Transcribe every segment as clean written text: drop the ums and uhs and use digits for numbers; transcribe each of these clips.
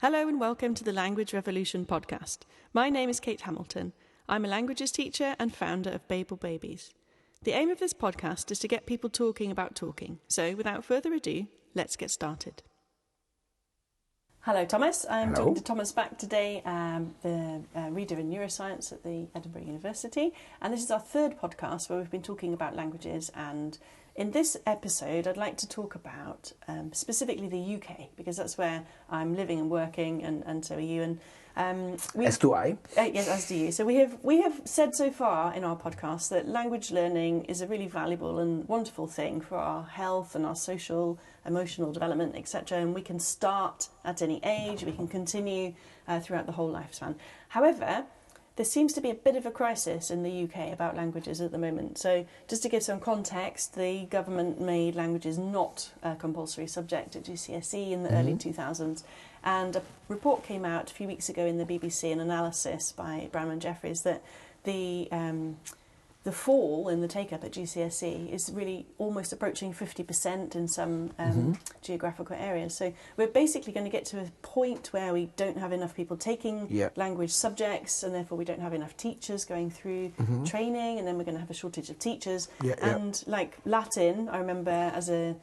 Hello and welcome to the Language Revolution podcast. My name is Cate Hamilton. I'm a languages teacher and founder of Babel Babies. The aim of this podcast is to get people talking about talking. So without further ado, let's get started. Hello, Thomas. I'm talking to Thomas Back today, the reader in neuroscience at the Edinburgh University. And this is our third podcast where we've been talking about languages. And in this episode, I'd like to talk about specifically the UK, because that's where I'm living and working, and so are you. And as do I. Yes, as do you. So we have said so far in our podcast that language learning is a really valuable and wonderful thing for our health and our social, emotional development, etc. And we can start at any age, we can continue throughout the whole lifespan. However, there seems to be a bit of a crisis in the UK about languages at the moment. So just to give some context, the government made languages not a compulsory subject at GCSE in the early 2000s. And a report came out a few weeks ago in the BBC, an analysis by Brown and Jeffries, that the fall in the take-up at GCSE is really almost approaching 50% in some geographical areas. So we're basically going to get to a point where we don't have enough people taking language subjects, and therefore we don't have enough teachers going through training, and then we're going to have a shortage of teachers. Like Latin, I remember as a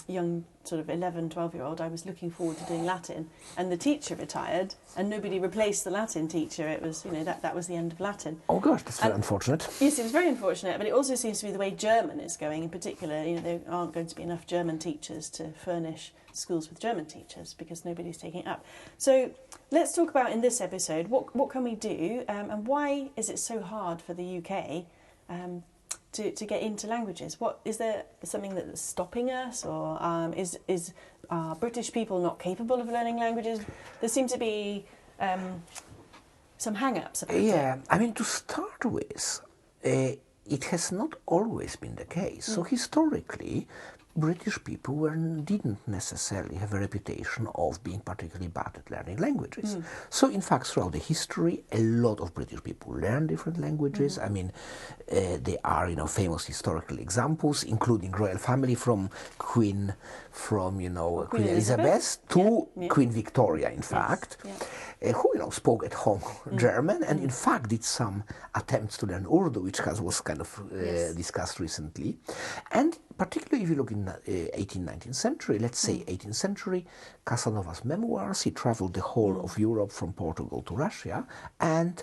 young sort of 11, 12-year-old, I was looking forward to doing Latin, and the teacher retired and nobody replaced the Latin teacher. It was, that was the end of Latin. Oh gosh, that's very unfortunate. Yes, it was very unfortunate, but it also seems to be the way German is going in particular. There aren't going to be enough German teachers to furnish schools with German teachers because nobody's taking it up. So let's talk about in this episode, what can we do, and why is it so hard for the UK to get into languages? Is there something that's stopping us, or are British people not capable of learning languages? There seem to be some hang-ups about it. I mean, to start with, it has not always been the case. So historically, British people didn't necessarily have a reputation of being particularly bad at learning languages. So in fact, throughout the history, a lot of British people learn different languages. I mean, there are famous historical examples, including royal family from Queen Elizabeth to Queen Victoria, in fact, who spoke at home German, and in fact did some attempts to learn Urdu, which was kind of discussed recently. And particularly if you look in 18th, 19th century, let's say 18th century, Casanova's memoirs, he traveled the whole of Europe from Portugal to Russia, and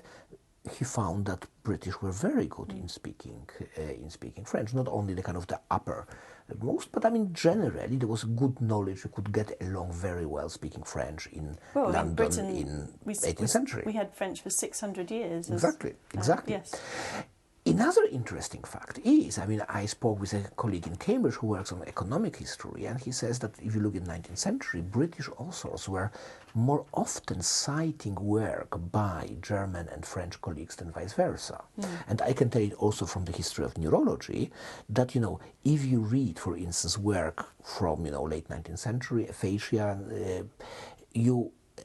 he found that British were very good in speaking French. Not only the kind of the upper most, but I mean generally there was good knowledge. You could get along very well speaking French in London Britain, in 18th century. We had French for 600 years. Exactly. Yes. Another interesting fact is, I spoke with a colleague in Cambridge who works on economic history, and he says that if you look at the 19th century, British authors were more often citing work by German and French colleagues than vice versa. And I can tell you also from the history of neurology that, if you read, for instance, work from, late 19th century, aphasia,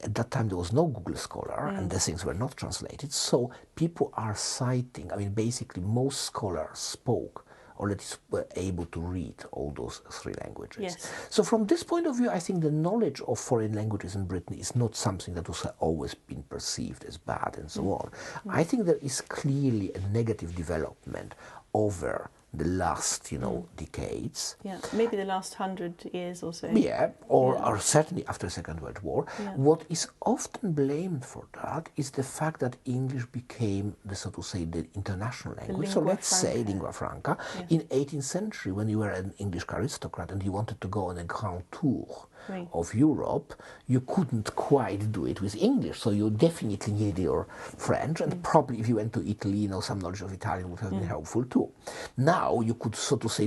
at that time there was no Google Scholar and the things were not translated, so people are citing, basically most scholars spoke or at least were able to read all those three languages. Yes. So from this point of view, I think the knowledge of foreign languages in Britain is not something that was always been perceived as bad and so on. I think there is clearly a negative development over the last, decades. Yeah, maybe the last 100 years or so. Yeah, or certainly after the Second World War. Yeah. What is often blamed for that is the fact that English became, the international language. So let's say lingua franca. In 18th century, when you were an English aristocrat and you wanted to go on a grand tour of Europe, you couldn't quite do it with English, so you definitely needed your French, and probably if you went to Italy, some knowledge of Italian would have been helpful too. Now you could,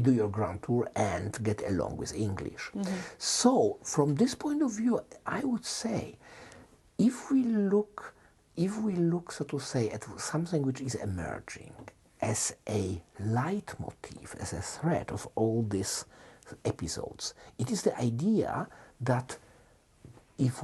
do your grand tour and get along with English. So from this point of view, I would say, if we look, at something which is emerging as a leitmotif, as a thread of all these episodes, it is the idea that if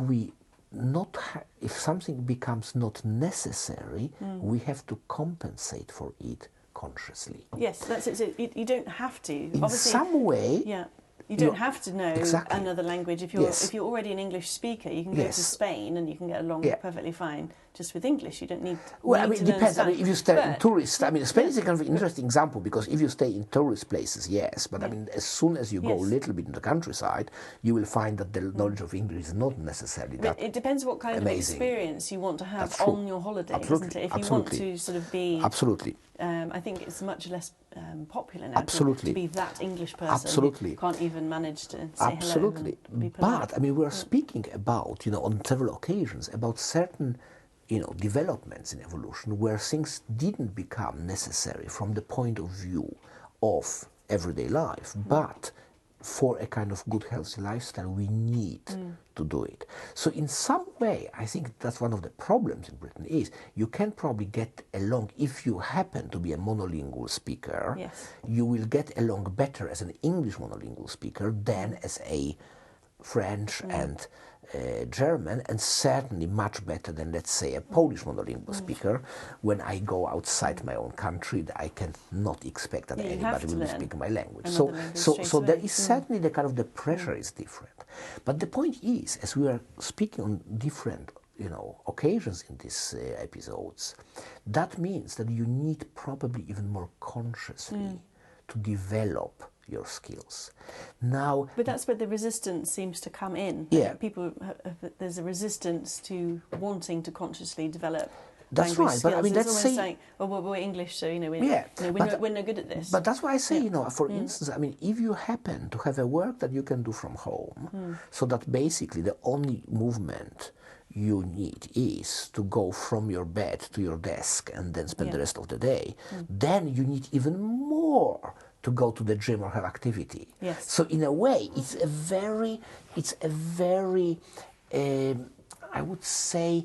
something becomes not necessary, we have to compensate for it consciously. Yes, that's it. So you don't have to. In some way, You don't have to know exactly. another language. If you're already an English speaker, you can go to Spain and you can get along perfectly fine just with English. You don't need. Well, I mean, it depends. I mean, if you stay in tourist, I mean, Spain is a kind of interesting example because if you stay in tourist places, yes, but I mean, as soon as you go a little bit in the countryside, you will find that the knowledge of English is not necessarily that. But it depends what kind amazing. of experience you want to have on your holiday, isn't it? If you want to sort of be I think it's much less popular now to be that English person who can't even manage to say hello and be polite. But I mean, we are speaking about, on several occasions, about certain, developments in evolution where things didn't become necessary from the point of view of everyday life, but for a kind of good, healthy lifestyle, we need to do it. So in some way, I think that's one of the problems in Britain is you can probably get along, if you happen to be a monolingual speaker, you will get along better as an English monolingual speaker than as a French and German, and certainly much better than, let's say, a Polish monolingual speaker. When I go outside my own country, I cannot expect that anybody will be speaking my language. So there is certainly the kind of the pressure is different. But the point is, as we are speaking on different occasions in these episodes, that means that you need probably even more consciously to develop your skills. Now, but that's where the resistance seems to come in. There's a resistance to wanting to consciously develop. That's right, skills. but I mean, let's say, saying, "Oh, well, we're English, so we're no good at this." But that's why I say, for instance, I mean, if you happen to have a work that you can do from home, so that basically the only movement you need is to go from your bed to your desk and then spend the rest of the day, then you need even more to go to the gym or have activity. Yes. So in a way, it's a very, I would say,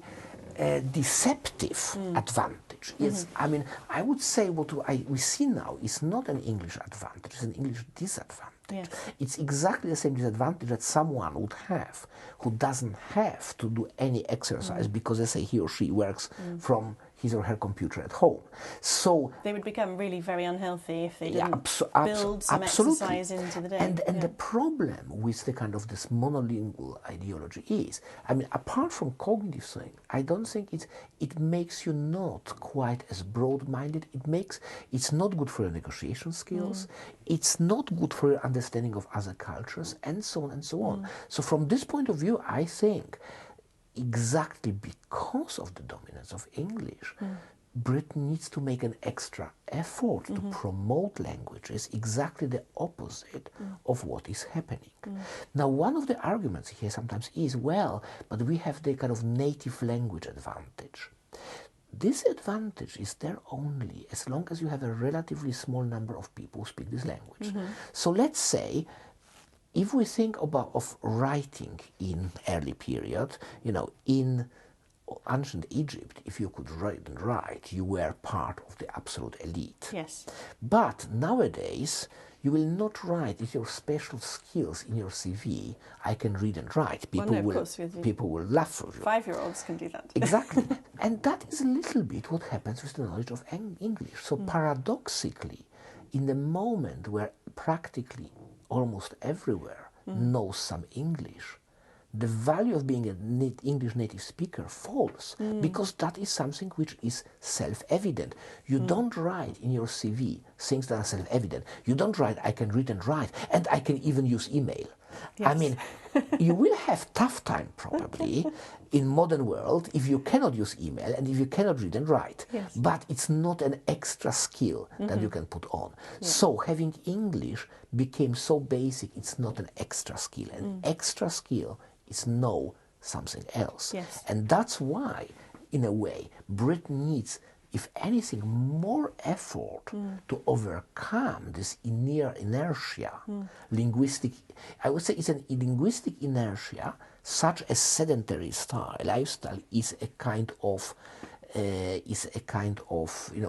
deceptive advantage. Yes, I mean, I would say what we see now is not an English advantage, it's an English disadvantage. Yes. It's exactly the same disadvantage that someone would have who doesn't have to do any exercise because, let's say, he or she works from his or her computer at home. So they would become really very unhealthy if they didn't build some exercise into the day. And the problem with the kind of this monolingual ideology is, I mean, apart from cognitive thing, I don't think it makes you not quite as broad-minded. It's not good for your negotiation skills. It's not good for your understanding of other cultures, and so on and so on. So from this point of view, I think exactly because of the dominance of English, Britain needs to make an extra effort to promote languages exactly the opposite of what is happening. Now, one of the arguments here sometimes is, well, but we have the kind of native language advantage. This advantage is there only as long as you have a relatively small number of people who speak this language. So let's say, if we think of writing in early period, in ancient Egypt, if you could read and write, you were part of the absolute elite. Yes. But nowadays, you will not write with your special skills in your CV, I can read and write. People will laugh at you. 5-year-olds can do that. Exactly. And that is a little bit what happens with the knowledge of English. So paradoxically, in the moment where practically almost everywhere knows some English, the value of being an English native speaker falls because that is something which is self-evident. You don't write in your CV things that are self-evident. You don't write, I can read and write, and I can even use email. Yes. I mean, you will have tough time probably in modern world if you cannot use email and if you cannot read and write. Yes. But it's not an extra skill that you can put on. Yeah. So having English became so basic, it's not an extra skill. An extra skill is know something else. Yes. And that's why, in a way, Britain needs, if anything, more effort to overcome this inertia, linguistic. I would say it's a linguistic inertia, such as sedentary lifestyle is a kind of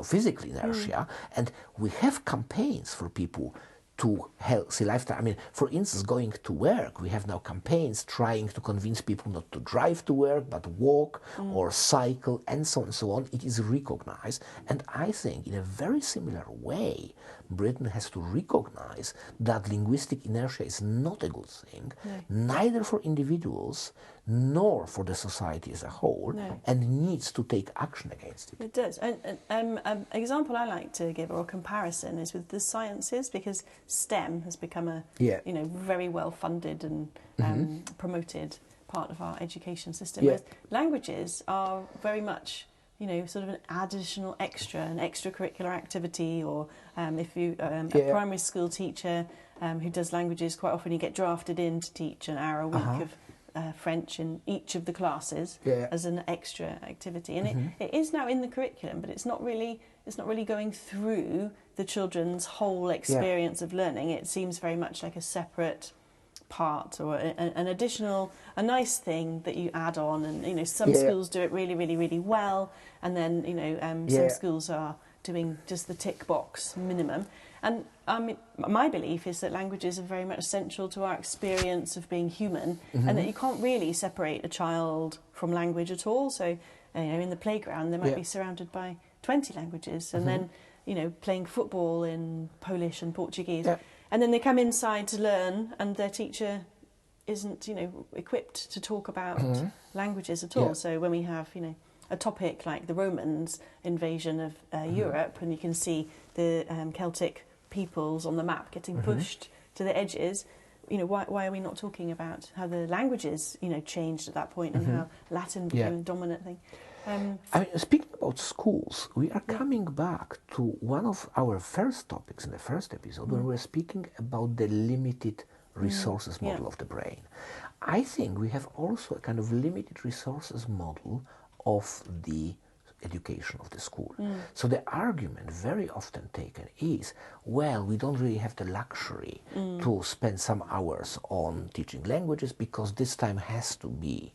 physical inertia, and we have campaigns for people to healthy lifestyle. I mean, for instance, going to work, we have now campaigns trying to convince people not to drive to work, but walk or cycle, and so on and so on. It is recognized. And I think in a very similar way, Britain has to recognize that linguistic inertia is not a good thing, neither for individuals nor for the society as a whole, and needs to take action against it. It does. And an example I like to give, or a comparison, is with the sciences, because STEM has become a very well funded and promoted part of our education system. Whereas languages are very much, sort of an additional an extracurricular activity, or if you a primary school teacher who does languages, quite often you get drafted in to teach an hour a week of French in each of the classes as an extra activity, and it is now in the curriculum, but it's not really going through the children's whole experience of learning. It seems very much like a separate part, or an additional, a nice thing that you add on, and some schools do it really, really, really well, and then some schools are doing just the tick box minimum. And my belief is that languages are very much central to our experience of being human, and that you can't really separate a child from language at all. So, in the playground, they might be surrounded by 20 languages, and then, playing football in Polish and Portuguese. And then they come inside to learn, and their teacher isn't, equipped to talk about languages at all. So when we have, a topic like the Romans invasion of Europe, and you can see the Celtic peoples on the map getting pushed to the edges, why are we not talking about how the languages, changed at that point, and how Latin became a dominant thing? Speaking about schools, we are coming back to one of our first topics in the first episode, when we were speaking about the limited resources model of the brain. I think we have also a kind of limited resources model of the education of the school. So the argument very often taken is, well, we don't really have the luxury to spend some hours on teaching languages, because this time has to be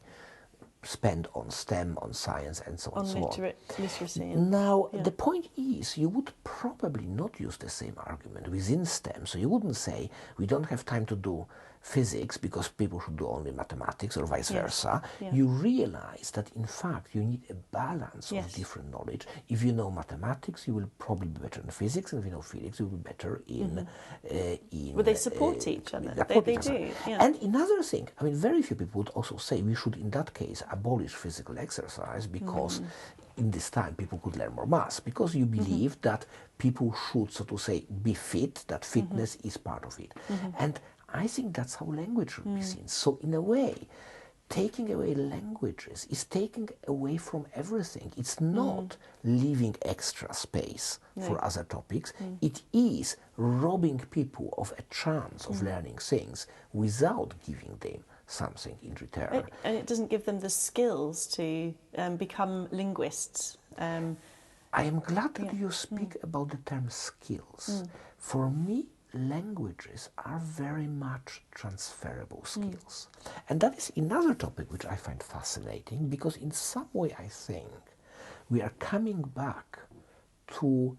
spent on STEM, on science, and so on and so on. Literacy. Now, the point is, you would probably not use the same argument within STEM. So you wouldn't say, we don't have time to do physics because people should do only mathematics, or vice versa. You realize that, in fact, you need a balance of different knowledge. If you know mathematics, you will probably be better in physics, and if you know physics, you will be better in... Well, they support each other. They do. And another thing, very few people would also say we should, in that case, abolish physical exercise, because in this time people could learn more maths, because you believe that people should, so to say, be fit, that fitness is part of it. And I think that's how language should be seen. So in a way, taking away languages is taking away from everything. It's not leaving extra space for other topics. It is robbing people of a chance of learning things without giving them something in return. And it doesn't give them the skills to become linguists. I am glad that you speak about the term skills. For me, languages are very much transferable skills. And that is another topic which I find fascinating, because in some way I think we are coming back to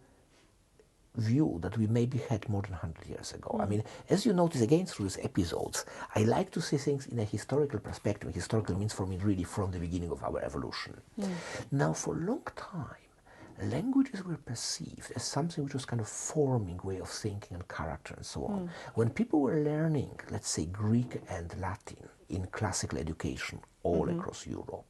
view that we maybe had more than 100 years ago. As you notice again through these episodes, I like to see things in a historical perspective. Historical means for me really from the beginning of our evolution. Now, for a long time, languages were perceived as something which was kind of forming way of thinking and character and so on. When people were learning, let's say, Greek and Latin in classical education all across Europe,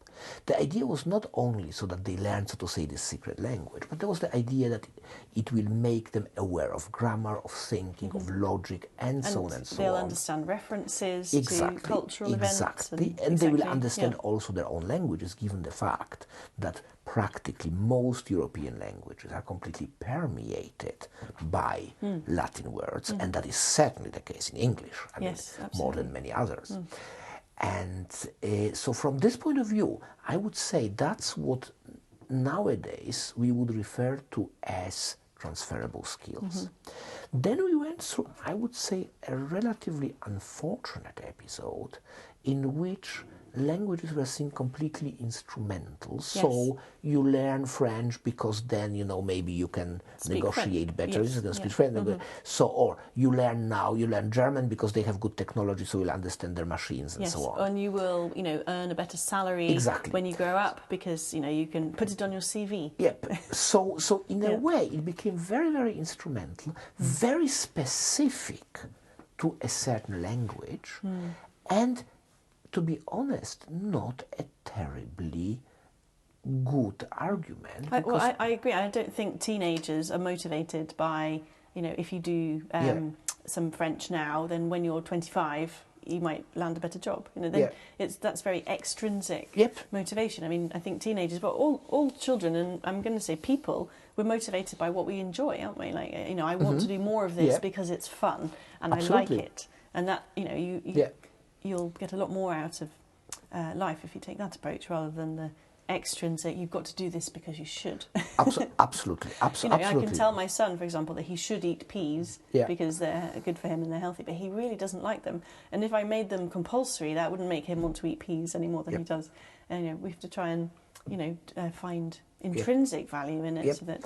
the idea was not only so that they learned, so to say, this secret language, but there was the idea that it will make them aware of grammar, of thinking, of logic, and so on and so on. They'll understand references to cultural events. And they will understand also their own languages, given the fact that practically most European languages are completely permeated by Latin words, and that is certainly the case in English, more than many others. And so from this point of view, I would say that's what nowadays we would refer to as transferable skills. Then we went through, I would say, a relatively unfortunate episode in which languages were seen completely instrumental. So you learn French because then, you know, maybe you can negotiate better. Yes. You can speak French. So, or you learn German because they have good technology, so you'll understand their machines and so on. And you will, you know, earn a better salary when you grow up because, you know, you can put it on your CV. Yep. So in a way, it became very, very instrumental, very specific to a certain language, and to be honest, not a terribly good argument. I agree. I don't think teenagers are motivated by, you know, if you do some French now, then when you're 25, you might land a better job. You know, then that's very extrinsic motivation. I mean, I think teenagers, but all children, and I'm going to say people, we're motivated by what we enjoy, aren't we? Like, you know, I want to do more of this because it's fun and I like it, and that, you know, you'll get a lot more out of life if you take that approach rather than the extrinsic. You've got to do this because you should. Absolutely. You know, I can tell my son, for example, that he should eat peas because they're good for him and they're healthy, but he really doesn't like them. And if I made them compulsory, that wouldn't make him want to eat peas any more than he does. And you know, we have to try and, you know, find intrinsic value in it, so that.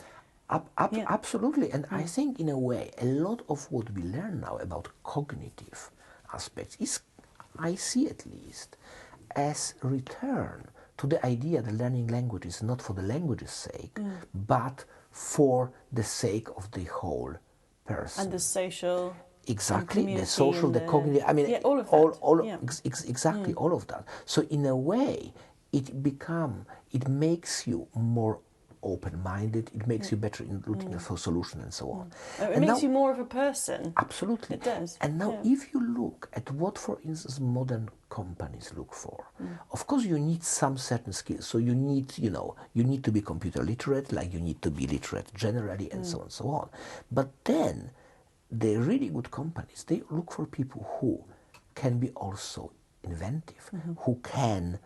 Absolutely, and I think in a way, a lot of what we learn now about cognitive aspects is, I see at least, as return to the idea that learning language is not for the language's sake, but for the sake of the whole person. And the social. Exactly, the social, the cognitive. I mean, all of that. Exactly, all of that. So in a way, it makes you more open-minded, it makes you better in looking for solutions and so on. It makes you more of a person. Absolutely. It does. And now if you look at what, for instance, modern companies look for, of course you need some certain skills. So you need, you know, you need to be computer literate, like you need to be literate generally and so on and so on. But then the really good companies, they look for people who can be also inventive, who can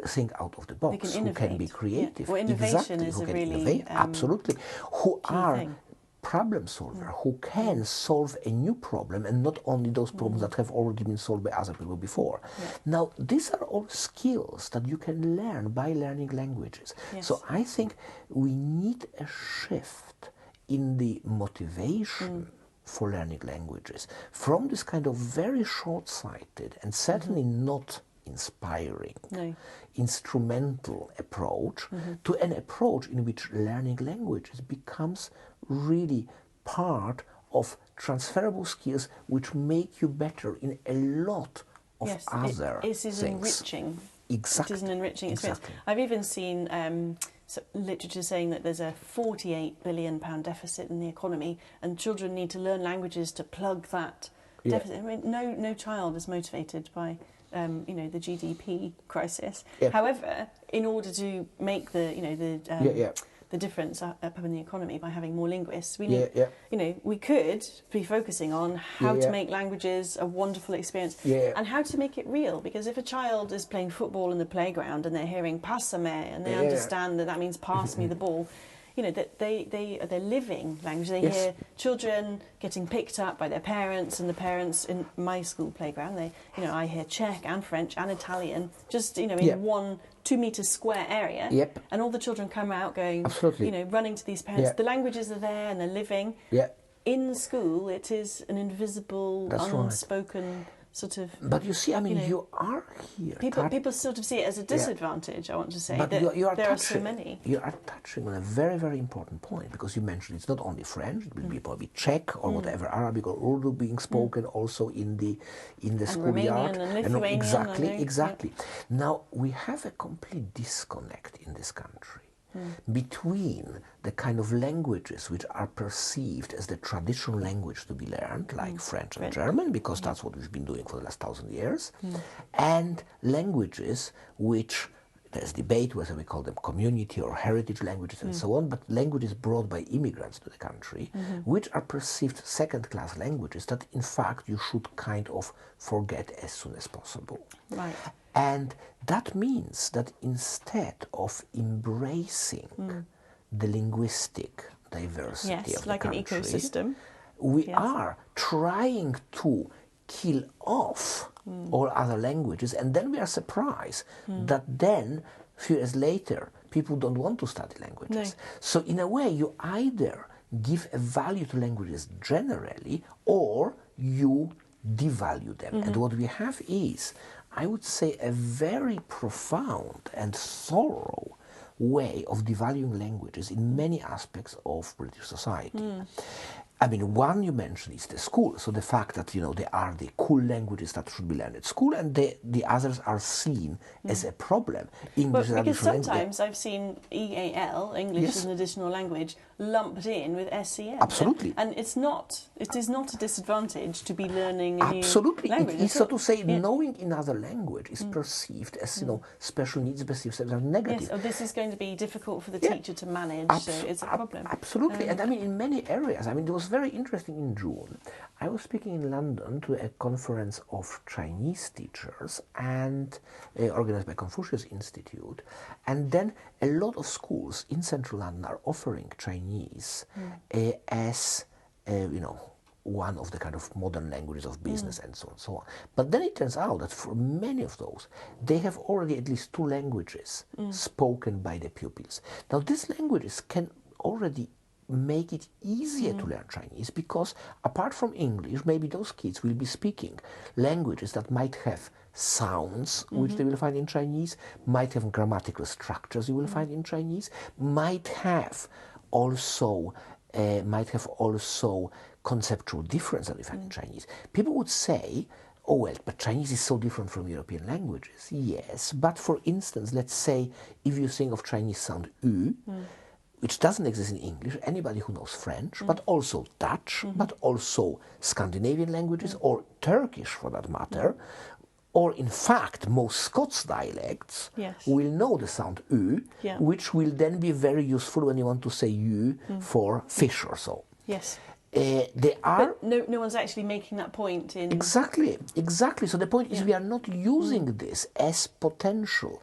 think out of the box, who can be creative. Well, innovation is who a can really innovate, absolutely, who are thing. problem solver, who can solve a new problem and not only those problems that have already been solved by other people before. Now, these are all skills that you can learn by learning languages. So I think we need a shift in the motivation for learning languages from this kind of very short-sighted and certainly not inspiring, instrumental approach to an approach in which learning languages becomes really part of transferable skills which make you better in a lot of other things. It is enriching. Exactly. It is an enriching experience. I've even seen literature saying that there's a £48 billion deficit in the economy and children need to learn languages to plug that deficit. I mean, no child is motivated by you know, the GDP crisis. However, in order to make the difference up in the economy by having more linguists, we need, you know, we could be focusing on how to make languages a wonderful experience and how to make it real. Because if a child is playing football in the playground and they're hearing "passe-me" and they understand that means "pass me the ball," you know, that they're living language. They hear children getting picked up by their parents, and the parents in my school playground, I hear Czech and French and Italian, just, you know, in 1 2 meter square area, and all the children come out going, you know, running to these parents. The languages are there and they're living. In school, it is an invisible, unspoken sort of. But you see, I mean, you are here. People sort of see it as a disadvantage. I want to say, but there are so many. You are touching on a very, very important point, because you mentioned it's not only French; it will be probably Czech or whatever, Arabic or Urdu being spoken also in the schoolyard. Romanian and Lithuanian. Exactly. Now we have a complete disconnect in this country between the kind of languages which are perceived as the traditional language to be learned, like French and German, because that's what we've been doing for the last 1,000 years, and languages which, there's debate whether we call them community or heritage languages and so on, but languages brought by immigrants to the country, which are perceived second-class languages that in fact you should kind of forget as soon as possible. Right. And that means that instead of embracing the linguistic diversity of the like country, an ecosystem, we are trying to kill off all other languages, and then we are surprised that then, a few years later, people don't want to study languages. No. So in a way, you either give a value to languages generally, or you devalue them. And what we have is, I would say, a very profound and thorough way of devaluing languages in many aspects of British society. I mean, one you mentioned is the school. So the fact that, you know, they are the cool languages that should be learned at school, and the others are seen as a problem. English is because additional sometimes I've seen EAL, English Yes. as an additional language, lumped in with SCM. Absolutely. And it is not a disadvantage to be learning a Absolutely. new language. It is, so to say, Yeah. knowing another language is perceived as, you know, special needs, perceived as negative. Yes, or this is going to be difficult for the Yeah. teacher to manage, so it's a problem. Absolutely. And I mean, in many areas, I mean, it was very interesting in June. I was speaking in London to a conference of Chinese teachers and organized by Confucius Institute. And then a lot of schools in central London are offering Chinese as, you know, one of the kind of modern languages of business and so on and so on. But then it turns out that for many of those, they have already at least 2 languages spoken by the pupils. Now, these languages can already make it easier to learn Chinese, because apart from English, maybe those kids will be speaking languages that might have sounds which they will find in Chinese, might have grammatical structures you will find in Chinese, might have also conceptual difference that we find in Chinese. People would say, oh well, but Chinese is so different from European languages. Yes, but for instance, let's say if you think of Chinese sound U, which doesn't exist in English, anybody who knows French, but also Dutch, but also Scandinavian languages, or Turkish for that matter, or in fact most Scots dialects Yes. will know the sound U, Yeah. which will then be very useful when you want to say U for fish or so. Yes. They are... But no one's actually making that point in... Exactly. So the point is we are not using this as potential.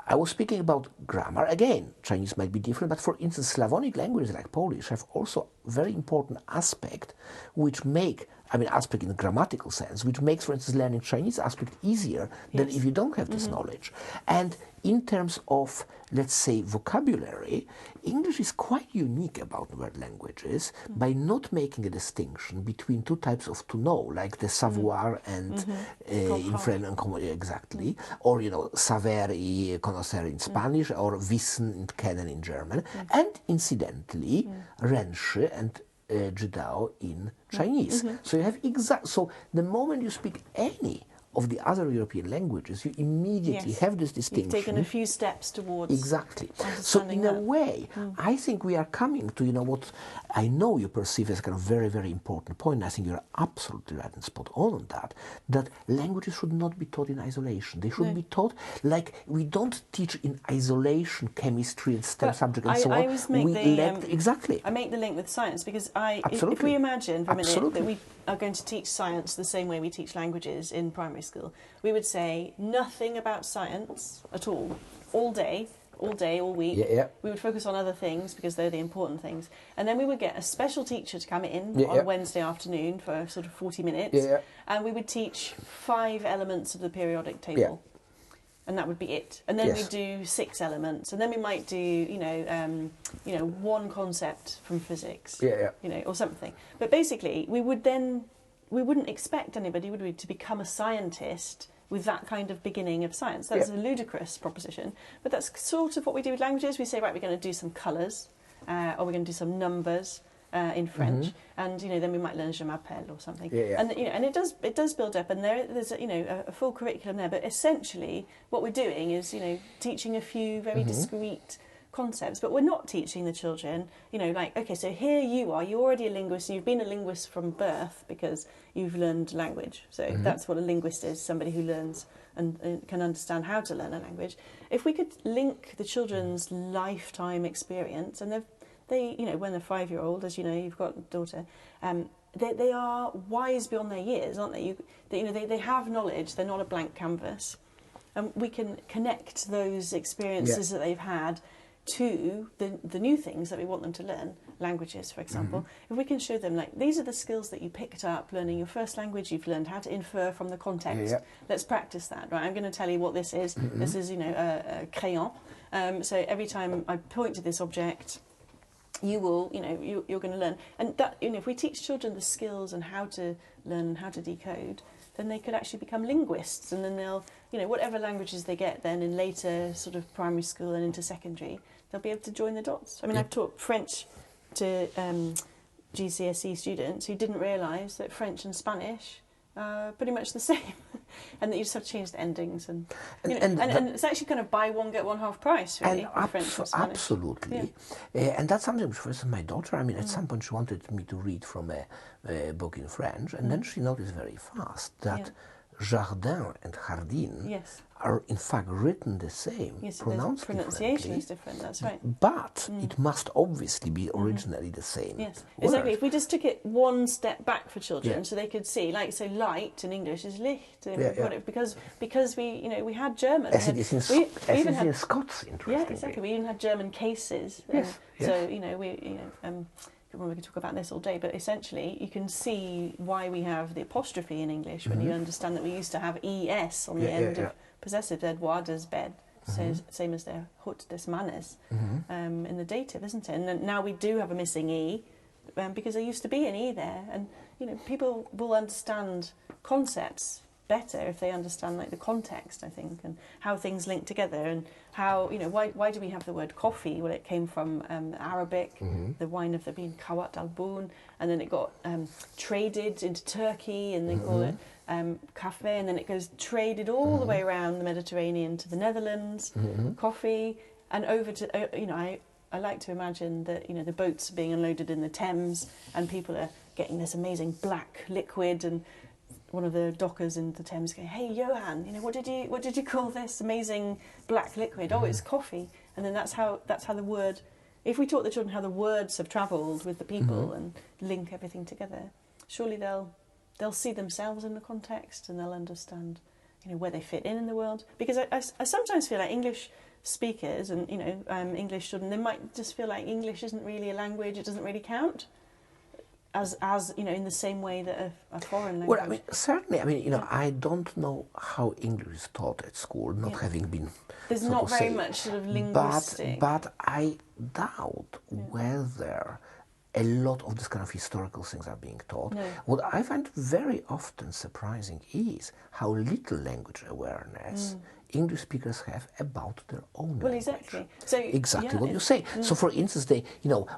I was speaking about grammar. Again, Chinese might be different, but for instance, Slavonic languages like Polish have also very important aspect which make, I mean, aspect in a grammatical sense, which makes, for instance, learning Chinese aspect easier than if you don't have this knowledge. And in terms of, let's say, vocabulary, English is quite unique about world languages by not making a distinction between 2 types of to know, like the savoir and in French and exactly, or, you know, saber y conocer in Spanish, or wissen and kennen in German, and incidentally, Rensche and Jidao in Chinese. So you have so the moment you speak any of the other European languages, you immediately have this distinction. You've taken a few steps towards Exactly. So in a that. way, I think we are coming to, you know, what I know you perceive as a kind of very, very important point. I think you're absolutely right and spot on that, that languages should not be taught in isolation. They should be taught, like, we don't teach in isolation chemistry and STEM subject and so on. I always make exactly. I make the link with science, because if Absolutely. we imagine for a minute Absolutely. that we are going to teach science the same way we teach languages in primary school, we would say nothing about science at all day, all week. We would focus on other things because they're the important things. And then we would get a special teacher to come in on a Wednesday afternoon for sort of 40 minutes. And we would teach 5 elements of the periodic table. And that would be it. And then we'd do 6 elements. And then we might do, you know, 1 concept from physics. You know, or something. But basically, we wouldn't expect anybody, would we, to become a scientist with that kind of beginning of science. That's a ludicrous proposition, but that's sort of what we do with languages. We say, right, we're going to do some colours, or we're going to do some numbers in French, and, you know, then we might learn je m'appelle or something. And, you know, and it does build up, and there's you know, a full curriculum there. But essentially, what we're doing is, you know, teaching a few very discrete concepts, but we're not teaching the children, you know, like, okay, so here you're already a linguist, you've been a linguist from birth because you've learned language. So that's what a linguist is, somebody who learns and can understand how to learn a language. If we could link the children's lifetime experience, and they you know, when they're 5-year-old, as you know, you've got a daughter, they are wise beyond their years, aren't they? You know, they have knowledge, they're not a blank canvas. And we can connect those experiences that they've had to the new things that we want them to learn, languages, for example, if we can show them, like, these are the skills that you picked up learning your first language, you've learned how to infer from the context. Let's practice that, right? I'm going to tell you what this is. This is, a crayon. So every time I point to this object, you will, you're going to learn. And that, if we teach children the skills and how to learn and how to decode, then they could actually become linguists, and then they'll, whatever languages they get then in later sort of primary school and into secondary, they'll be able to join the dots. I mean, I've taught French to GCSE students who didn't realise that French and Spanish are pretty much the same, and that you just have to change the endings, and it's actually kind of buy one get one half price, really. French and Spanish. Absolutely, and that's something which, for instance, my daughter. I mean, at some point she wanted me to read from a book in French, and then she noticed very fast that jardin and jardin are in fact written the same, pronounced pronunciation is different. That's right. But it must obviously be originally the same. Yes, exactly. If we just took it one step back for children, so they could see, like, so light in English is Licht, because we had German. As it is in Scots, interestingly. Yeah, exactly. We even had German cases. So we could talk about this all day, but essentially you can see why we have the apostrophe in English when you understand that we used to have es on the end of possessive. War des bed, same as their hut des Mannes in the dative, isn't it? And then now we do have a missing e because there used to be an e there, and people will understand concepts better if they understand, like, the context, I think, and how things link together, and how, why do we have the word coffee? Well, it came from Arabic, the wine of the bean kawat al-bun, and then it got traded into Turkey, and they call it cafe, and then it goes traded all the way around the Mediterranean to the Netherlands, coffee, and over to, I like to imagine that, the boats are being unloaded in the Thames, and people are getting this amazing black liquid, and one of the dockers in the Thames going, "Hey, Johan, what did you call this amazing black liquid?" "Oh, it's coffee." And then that's how the word. If we taught the children how the words have travelled with the people and link everything together, surely they'll see themselves in the context, and they'll understand, where they fit in the world. Because I sometimes feel like English speakers and English children, they might just feel like English isn't really a language; it doesn't really count. As in the same way that a foreign language. Well, I mean, certainly. I mean, I don't know how English is taught at school, not having been. There's not very much sort of linguistic. But I doubt whether a lot of this kind of historical things are being taught. No. What I find very often surprising is how little language awareness English speakers have about their own language. Well, exactly. So exactly what you say. So, for instance,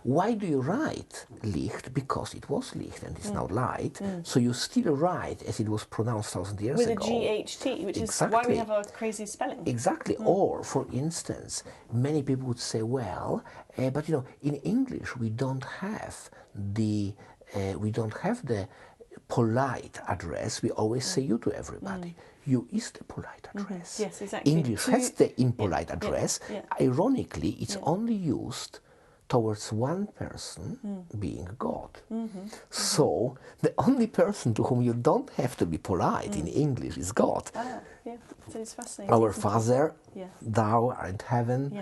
why do you write Licht? Because it was Licht and it's now light. So you still write as it was pronounced 1,000 years ago. With a GHT, which is why we have our crazy spelling. Exactly. Or, for instance, many people would say, well, but in English we don't have the polite address. We always say you to everybody. You is the polite address. Yes, exactly. English has the impolite address. Ironically, it's only used towards one person, being God. So the only person to whom you don't have to be polite in English is God. So it's fascinating. Our Father, thou art in heaven,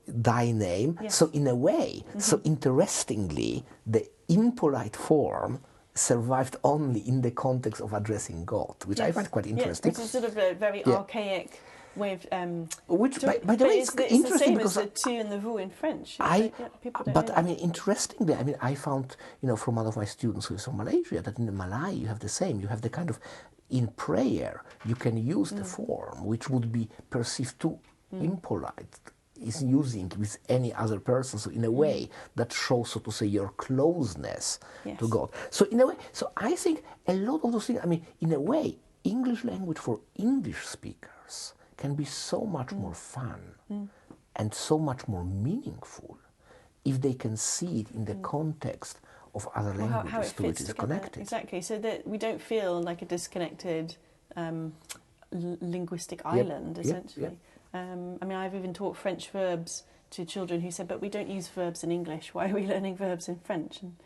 thy name. So in a way, so interestingly, the impolite form survived only in the context of addressing God, which I find quite interesting. Which is sort of a very archaic way of... which, by the way, it's interesting the same because... as the tu and the vous in French. Interestingly, I found, from one of my students who is from Malaysia, that in the Malay you have the same. You have the kind of, in prayer, you can use the form, which would be perceived too impolite, is using with any other person. So in a way that shows, so to say, your closeness to God. So in a way, so I think a lot of those things, in a way, English language for English speakers can be so much more fun and so much more meaningful if they can see it in the context of other languages to which it's connected. Exactly, so that we don't feel like a disconnected linguistic island, essentially. I've even taught French verbs to children who said, "But we don't use verbs in English. Why are we learning verbs in French?" And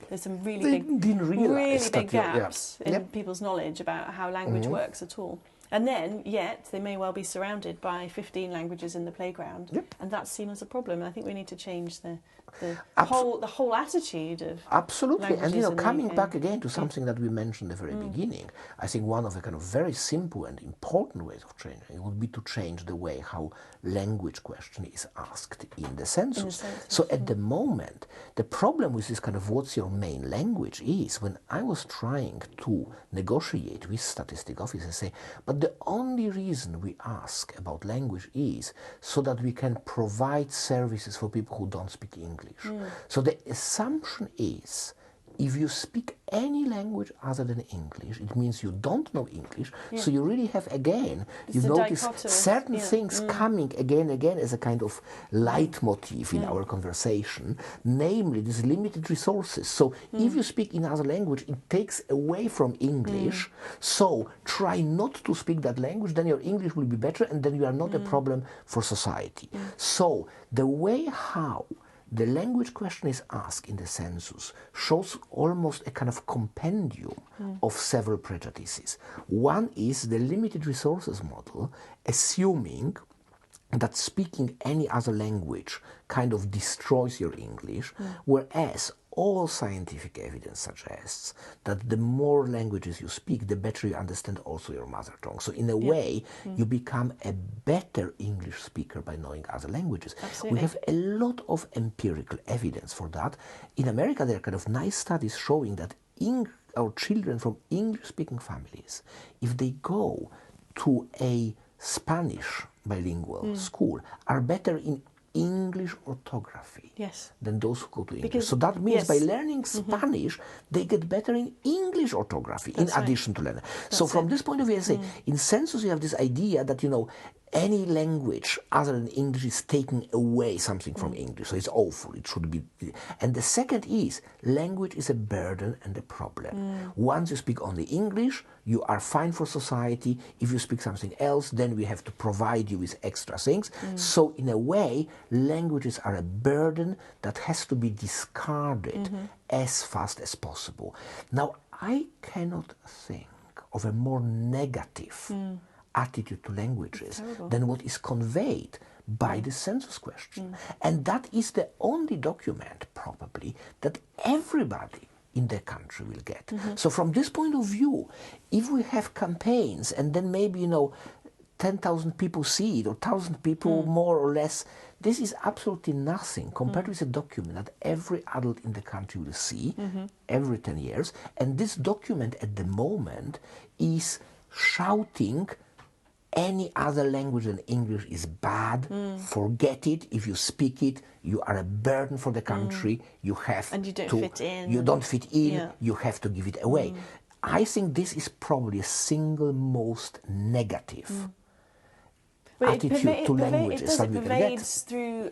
there's some really big gaps in people's knowledge about how language works at all. And then, yet, they may well be surrounded by 15 languages in the playground, Yep. and that's seen as a problem. And I think we need to change the whole attitude of Absolutely. And languages in the coming UK. back again to something that we mentioned at the very beginning, I think one of the kind of very simple and important ways of changing it would be to change the way how language question is asked in the census. So at the moment, the problem with this kind of what's your main language is, when I was trying to negotiate with statistic officers, say, but the only reason we ask about language is so that we can provide services for people who don't speak English. So the assumption is, if you speak any language other than English, it means you don't know English. So you really have, again, you notice certain things coming again and again as a kind of leitmotif in our conversation, namely these limited resources. So if you speak in other language, it takes away from English. So try not to speak that language, then your English will be better, and then you are not a problem for society. So the way how the language question is asked in the census shows almost a kind of compendium of several prejudices. One is the limited resources model, assuming that speaking any other language kind of destroys your English, whereas all scientific evidence suggests that the more languages you speak, the better you understand also your mother tongue. So in a way, you become a better English speaker by knowing other languages. Absolutely. We have a lot of empirical evidence for that. In America, there are kind of nice studies showing that our children from English-speaking families, if they go to a Spanish bilingual school, are better in English orthography than those who go to English. So that means by learning Spanish, they get better in English orthography in addition to learning. So from this point of view, I say, in census you have this idea that, any language other than English is taking away something from English. So it's awful. It should be. And the second is, language is a burden and a problem. Once you speak only English, you are fine for society. If you speak something else, then we have to provide you with extra things. So in a way, languages are a burden that has to be discarded as fast as possible. Now, I cannot think of a more negative attitude to languages than what is conveyed by the census question. And that is the only document, probably, that everybody in the country will get. So from this point of view, if we have campaigns and then maybe, 10,000 people see it, or 1,000 people more or less, this is absolutely nothing compared with a document that every adult in the country will see every 10 years. And this document at the moment is shouting, any other language than English is bad. Forget it. If you speak it, you are a burden for the country. You have and you don't fit in. You don't fit in. You have to give it away. I think this is probably a single most negative attitude to languages that we can get. It pervades through,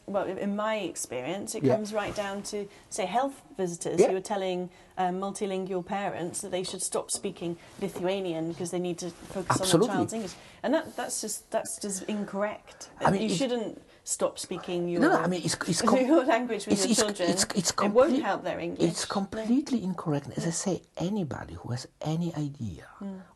well, in my experience, it comes right down to, say, health visitors who are telling multilingual parents that they should stop speaking Lithuanian because they need to focus on their child's English. And that's just incorrect. I mean, you shouldn't stop speaking your, your language with your children. It won't help their English. It's completely incorrect. As I say, anybody who has any idea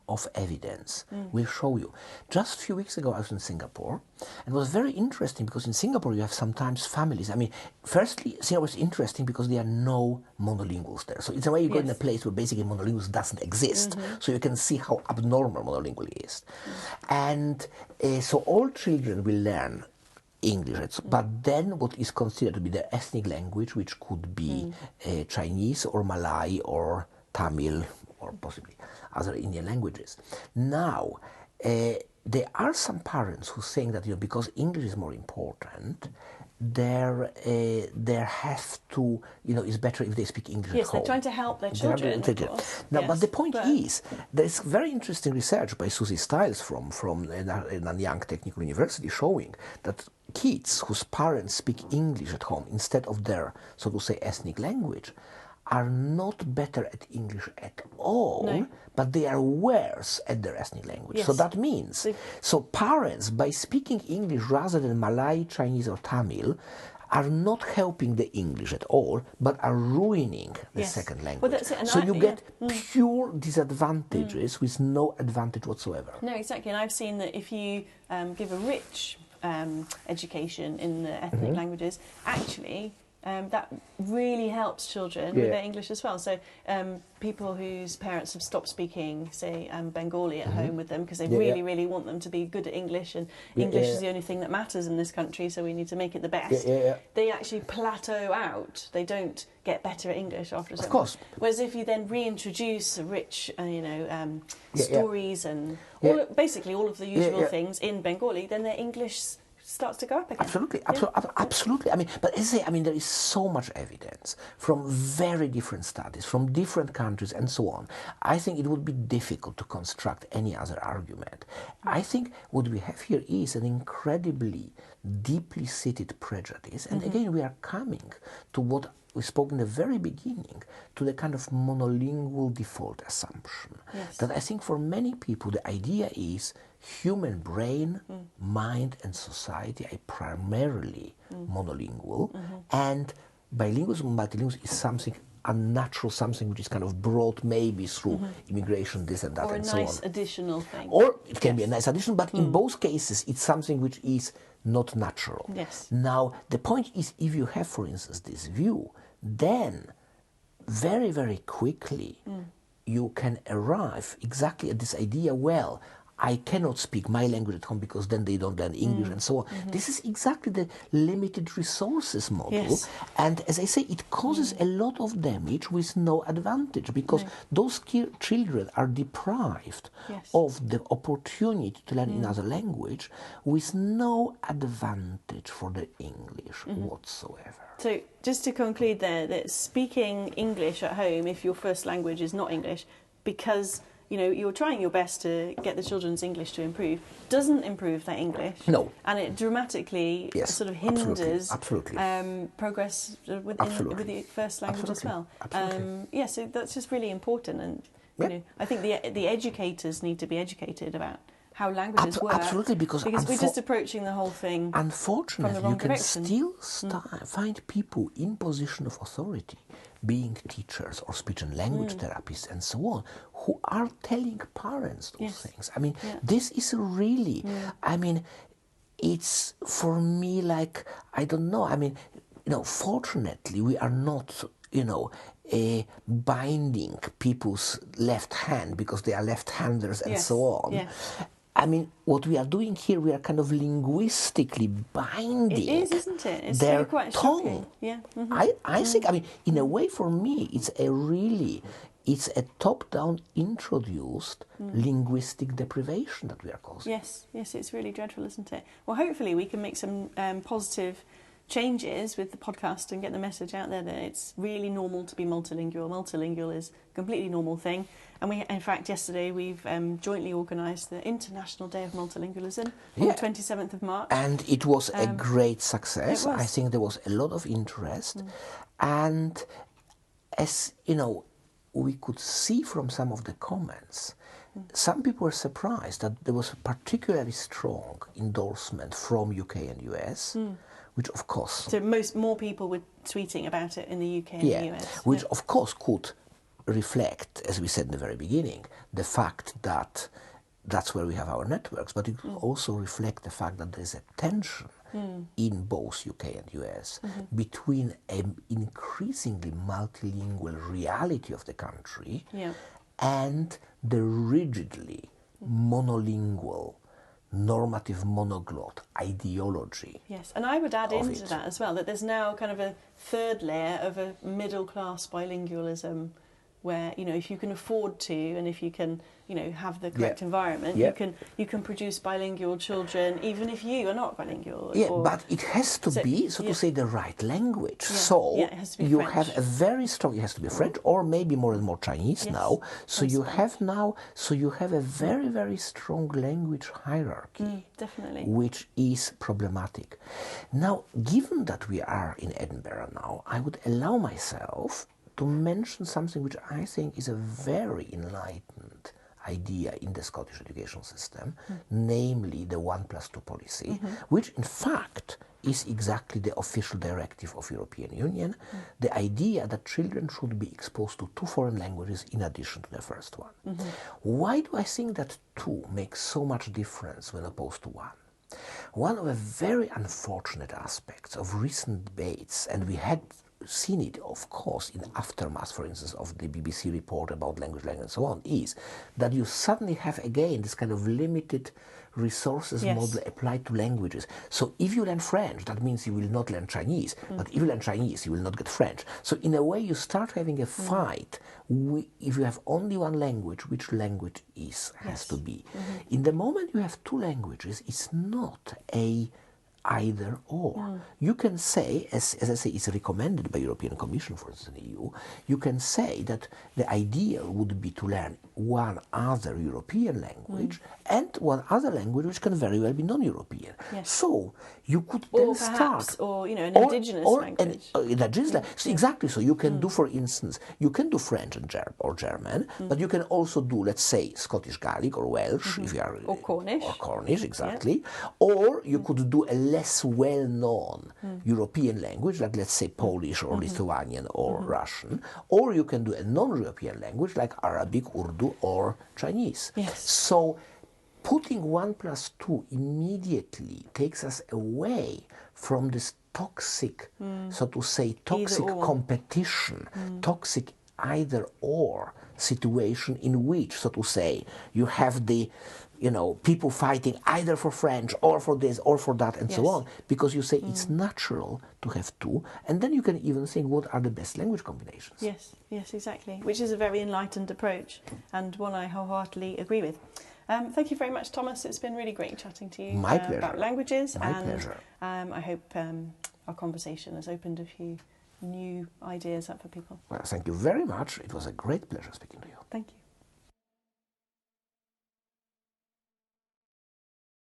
of evidence will show you. Just a few weeks ago I was in Singapore, and it was very interesting because in Singapore you have sometimes families. I mean, firstly, Singapore is interesting because there are no monolinguals there. So it's a way you go in a place where basically monolinguals doesn't exist. So you can see how abnormal monolingual is. And so all children will learn English, but then what is considered to be their ethnic language, which could be Chinese or Malay or Tamil or possibly other Indian languages. Now, there are some parents who think that because English is more important, there have to, it's better if they speak English at home. Yes, they're trying to help their children, of course. Now, but the point is, there is very interesting research by Susie Stiles from Nanyang Technical University showing that kids whose parents speak English at home instead of their, so to say, ethnic language are not better at English at all, but they are worse at their ethnic language. So that means, so parents, by speaking English rather than Malay, Chinese or Tamil, are not helping the English at all, but are ruining the second language. Well, that's it. And so you get pure disadvantages with no advantage whatsoever. No, exactly. And I've seen that if you give a rich education in the ethnic languages, actually that really helps children with their English as well. So people whose parents have stopped speaking, say, Bengali at home with them because they really want them to be good at English, and English is the only thing that matters in this country, so we need to make it the best. They actually plateau out. They don't get better at English after a certain Of course. Whereas if you then reintroduce rich, stories and basically all of the usual things in Bengali, then their English starts to go up again. Absolutely, absolutely. I mean, but as I say, there is so much evidence from very different studies, from different countries and so on. I think it would be difficult to construct any other argument. I think what we have here is an incredibly deeply seated prejudice, and again we are coming to what we spoke in the very beginning, to the kind of monolingual default assumption. That I think for many people the idea is human brain, mind and society are primarily monolingual, and bilingualism, multilingualism is something unnatural, something which is kind of brought maybe through immigration, this and that, or and a so on. nice additional thing. Or it can be a nice addition, but in both cases it's something which is not natural. Now, the point is, if you have, for instance, this view, then very, very quickly you can arrive exactly at this idea, well, I cannot speak my language at home because then they don't learn English and so on. This is exactly the limited resources model. And as I say, it causes a lot of damage with no advantage, because those children are deprived of the opportunity to learn another language with no advantage for the English whatsoever. So just to conclude there, that speaking English at home, if your first language is not English, because you're trying your best to get the children's English to improve, doesn't improve their English. No. And it dramatically sort of hinders progress with the first language as well. So that's just really important. And I think the educators need to be educated about how languages work. Absolutely, because we're just approaching the whole thing. Unfortunately, from the wrong you can direction. still find people in position of authority, being teachers or speech and language therapists and so on, who are telling parents those things. This is really, it's for me like, I don't know, fortunately we are not, binding people's left hand because they are left-handers and so on. What we are doing here, we are kind of linguistically binding. It is, isn't it? It's their quite tongue. shocking. I think, in a way, for me, it's a top-down introduced linguistic deprivation that we are causing. Yes, it's really dreadful, isn't it? Well, hopefully we can make some positive changes with the podcast and get the message out there that it's really normal to be multilingual. Multilingual is a completely normal thing. And in fact, yesterday we've jointly organised the International Day of Multilingualism on the 27th of March. And it was a great success. It was. I think there was a lot of interest. And as, we could see from some of the comments, some people were surprised that there was a particularly strong endorsement from UK and US, which of course... So more people were tweeting about it in the UK and the US. Which of course could reflect, as we said in the very beginning, the fact that that's where we have our networks, but it could also reflect the fact that there's a tension in both UK and US between an increasingly multilingual reality of the country and the rigidly monolingual, normative monoglot ideology. Yes, and I would add into that as well that there's now kind of a third layer of a middle-class bilingualism where, if you can afford to and if you can, have the correct environment, you can produce bilingual children even if you are not bilingual. But it has to be, so to say, the right language. It has to be you French. have a very strong, it has to be French or maybe more and more Chinese now. So you have a very, very strong language hierarchy. Definitely. Which is problematic. Now, given that we are in Edinburgh now, I would allow myself to mention something which I think is a very enlightened idea in the Scottish education system, namely the 1+2 policy, which in fact is exactly the official directive of European Union, the idea that children should be exposed to 2 foreign languages in addition to the first one. Why do I think that 2 makes so much difference when opposed to 1? One of the very unfortunate aspects of recent debates, and we had seen it, of course, in aftermath, for instance, of the BBC report about language and so on, is that you suddenly have again this kind of limited resources model applied to languages. So if you learn French, that means you will not learn Chinese, but if you learn Chinese, you will not get French. So in a way, you start having a fight. If you have only 1 language, which language has to be? In the moment you have 2 languages, it's not a either or. You can say, as I say, it's recommended by European Commission, for instance, in the EU, you can say that the idea would be to learn 1 other European language and 1 other language which can very well be non-European. So you could then start, or an indigenous language. So exactly. So you can do, for instance, you can do French and German, but you can also do, let's say, Scottish Gaelic or Welsh, if you are, or Cornish. Or Cornish, exactly. Or you could do a less well-known European language, like let's say Polish or Lithuanian or Russian, or you can do a non-European language like Arabic, Urdu or Chinese. So putting 1 plus 2 immediately takes us away from this toxic, so to say, toxic competition, toxic either-or situation in which, so to say, you have the people fighting either for French or for this or for that and so on, because you say it's natural to have 2, and then you can even think what are the best language combinations. Yes, exactly, which is a very enlightened approach and one I wholeheartedly agree with. Thank you very much, Thomas. It's been really great chatting to you about languages. My pleasure. I hope our conversation has opened a few new ideas up for people. Well, thank you very much. It was a great pleasure speaking to you. Thank you.